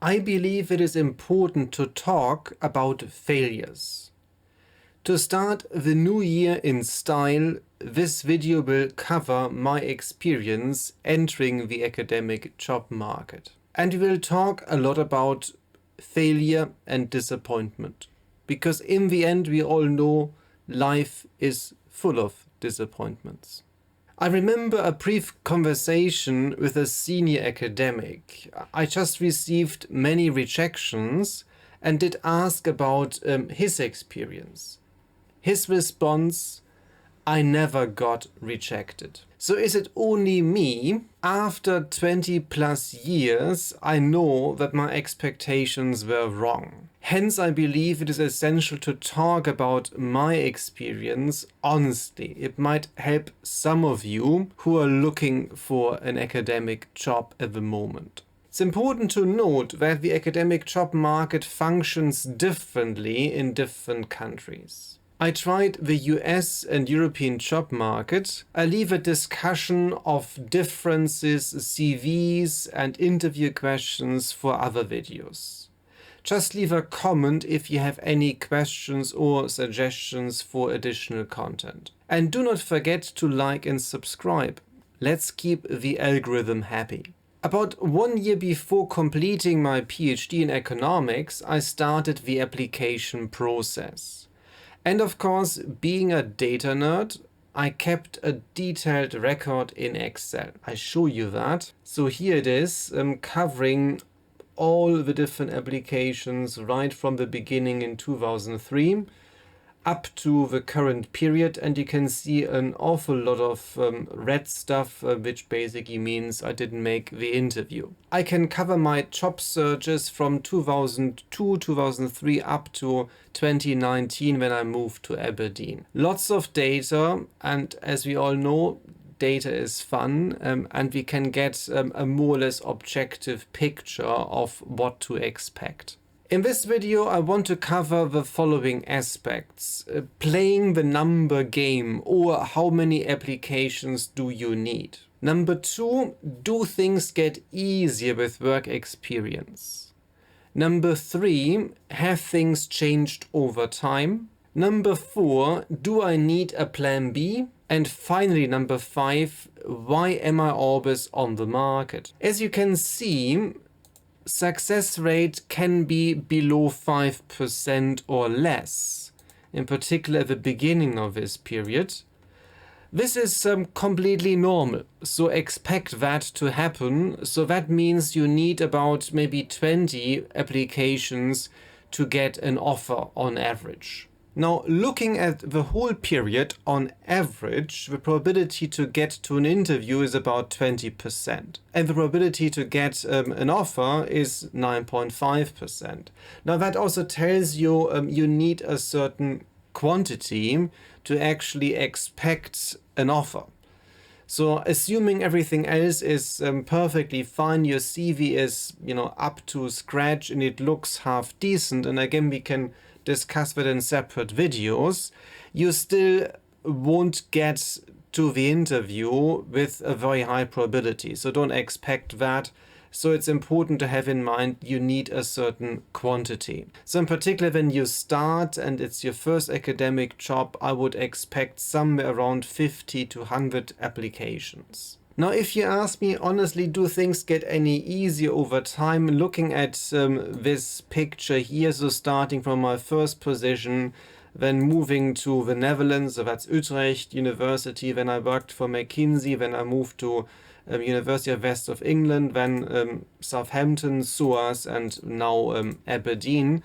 I believe it is important to talk about failures. To start the new year in style, this video will cover my experience entering the academic job market. And we will talk a lot about failure and disappointment. Because in the end, we all know life is full of disappointments. I remember a brief conversation with a senior academic. I just received many rejections and did ask about his experience. His response: I never got rejected. So is it only me? After 20 plus years, I know that my expectations were wrong. Hence, I believe it is essential to talk about my experience honestly. It might help some of you who are looking for an academic job at the moment. It's important to note that the academic job market functions differently in different countries. I tried the US and European job market. I leave a discussion of differences, CVs and interview questions for other videos. Just leave a comment if you have any questions or suggestions for additional content. And do not forget to like and subscribe. Let's keep the algorithm happy. About 1 year before completing my PhD in economics, I started the application process. And of course, being a data nerd, I kept a detailed record in Excel. I show you that. So here it is, covering all the different applications right from the beginning in 2003 up to the current period, and you can see an awful lot of red stuff, which basically means I didn't make the interview. I can cover my job searches from 2002, 2003 up to 2019 when I moved to Aberdeen. Lots of data, and as we all know, data is fun, and we can get a more or less objective picture of what to expect. In this video, I want to cover the following aspects. Playing the number game, or how many applications do you need? Number 2, do things get easier with work experience? Number 3, have things changed over time? Number 4, do I need a plan B? And finally, number 5, why am I always on the market? As you can see, success rate can be below 5% or less, in particular at the beginning of this period. This is completely normal, so expect that to happen. So that means you need about maybe 20 applications to get an offer on average. Now, looking at the whole period, on average, the probability to get to an interview is about 20%. And the probability to get an offer is 9.5%. Now, that also tells you you need a certain quantity to actually expect an offer. So assuming everything else is perfectly fine, your CV is, up to scratch and it looks half decent, and again, we can discuss that in separate videos, you still won't get to the interview with a very high probability. So don't expect that. So it's important to have in mind you need a certain quantity. So in particular, when you start and it's your first academic job, I would expect somewhere around 50 to 100 applications. Now, if you ask me honestly, do things get any easier over time? Looking at this picture here, so starting from my first position, then moving to the Netherlands, so that's Utrecht University, then I worked for McKinsey, then I moved to University of West of England, then Southampton, SOAS, and now Aberdeen.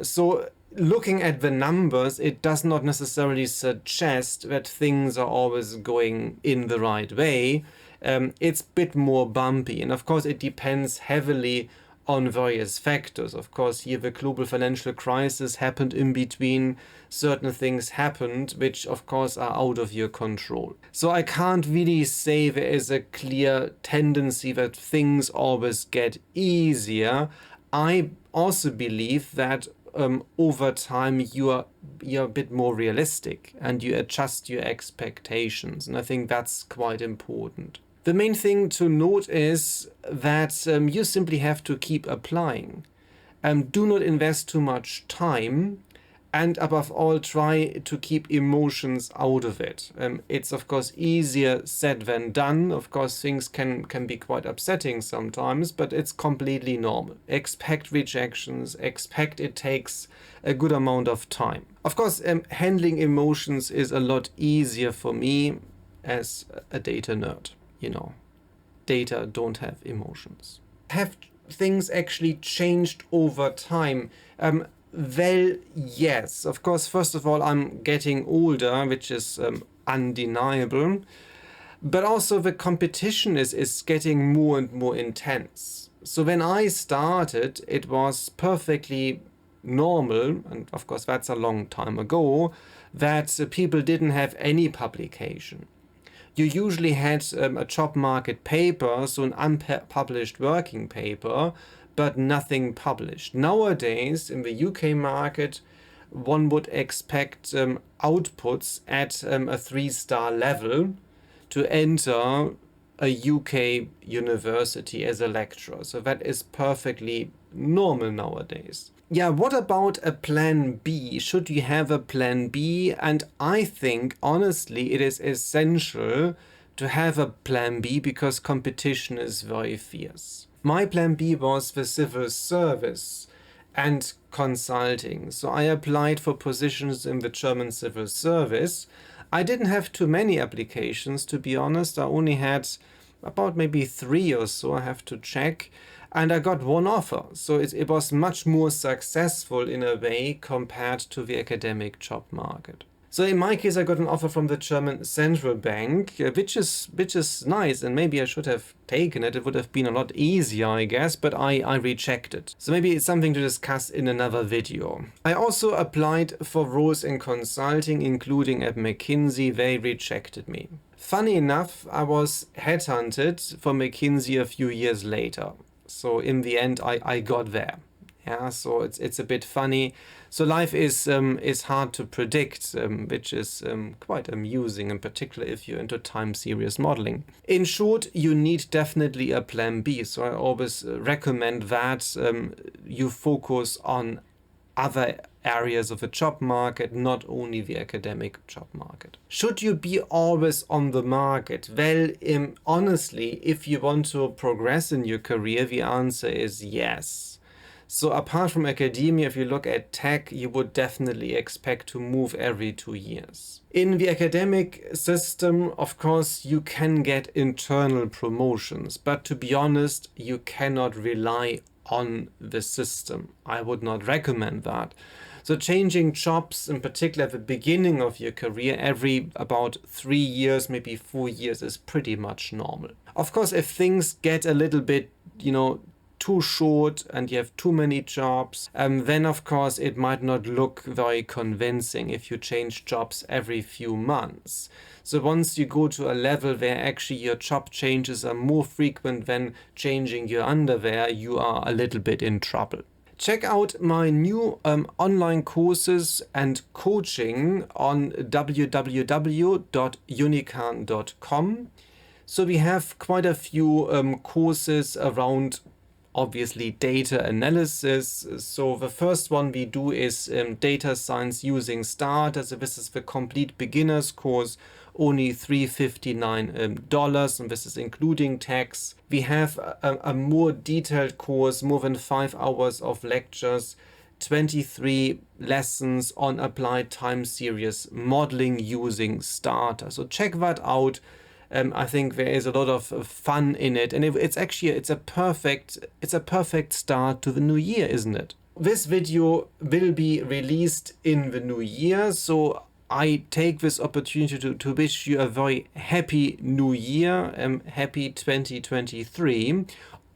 So looking at the numbers, it does not necessarily suggest that things are always going in the right way. It's a bit more bumpy, and of course it depends heavily on various factors. Of course, here the global financial crisis happened in between. Certain things happened which of course are out of your control. So I can't really say there is a clear tendency that things always get easier. I also believe that over time you're a bit more realistic and you adjust your expectations, and I think that's quite important. The main thing to note is that you simply have to keep applying. Do not invest too much time, and above all, try to keep emotions out of it. It's of course easier said than done. Of course, things can be quite upsetting sometimes, but it's completely normal. Expect rejections, expect it takes a good amount of time. Of course, handling emotions is a lot easier for me as a data nerd. Data don't have emotions. Have things actually changed over time? Well, yes. Of course, first of all, I'm getting older, which is undeniable. But also the competition is getting more and more intense. So when I started, it was perfectly normal, and of course that's a long time ago, that people didn't have any publication. You usually had a job market paper, so an unpublished working paper, but nothing published. Nowadays, in the UK market, one would expect outputs at a 3-star level to enter a UK university as a lecturer. So that is perfectly normal nowadays. Yeah, what about a plan B? Should you have a plan B? And I think, honestly, it is essential to have a plan B because competition is very fierce. My plan B was the civil service and consulting. So I applied for positions in the German civil service. I didn't have too many applications, to be honest. I only had about maybe 3 or so, I have to check. And I got one offer. So it was much more successful in a way compared to the academic job market. So in my case, I got an offer from the German central bank, which is nice, and maybe I should have taken it. It would have been a lot easier, I guess, but I rejected. So maybe it's something to discuss in another video. I also applied for roles in consulting, including at McKinsey. They rejected me. Funny enough, I was headhunted for McKinsey a few years later. So in the end, I got there. Yeah, so it's a bit funny. So life is hard to predict, which is quite amusing, in particular if you're into time series modeling. In short, you need definitely a plan B. So I always recommend that you focus on other areas of the job market, not only the academic job market. Should you be always on the market? Well, honestly, if you want to progress in your career, the answer is yes. So apart from academia, if you look at tech, you would definitely expect to move every 2 years. In the academic system, of course, you can get internal promotions, but to be honest, you cannot rely on the system. I would not recommend that. So changing jobs, in particular at the beginning of your career, every about 3 years, maybe 4 years, is pretty much normal. Of course, if things get a little bit, too short and you have too many jobs, then of course it might not look very convincing if you change jobs every few months. So once you go to a level where actually your job changes are more frequent than changing your underwear, you are a little bit in trouble. Check out my new online courses and coaching on www.unikarn.com. So we have quite a few courses around obviously data analysis. So the first one we do is data science using Stata. So this is the complete beginners course, only $359, and this is including tax. We have a more detailed course, more than 5 hours of lectures, 23 lessons on applied time series modeling using Stata. So check that out. I think there is a lot of fun in it, and it's a perfect start to the new year, isn't it? This video will be released in the new year, so I take this opportunity to wish you a very happy new year, happy 2023.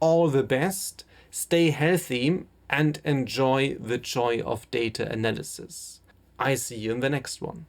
All the best, stay healthy, and enjoy the joy of data analysis. I see you in the next one.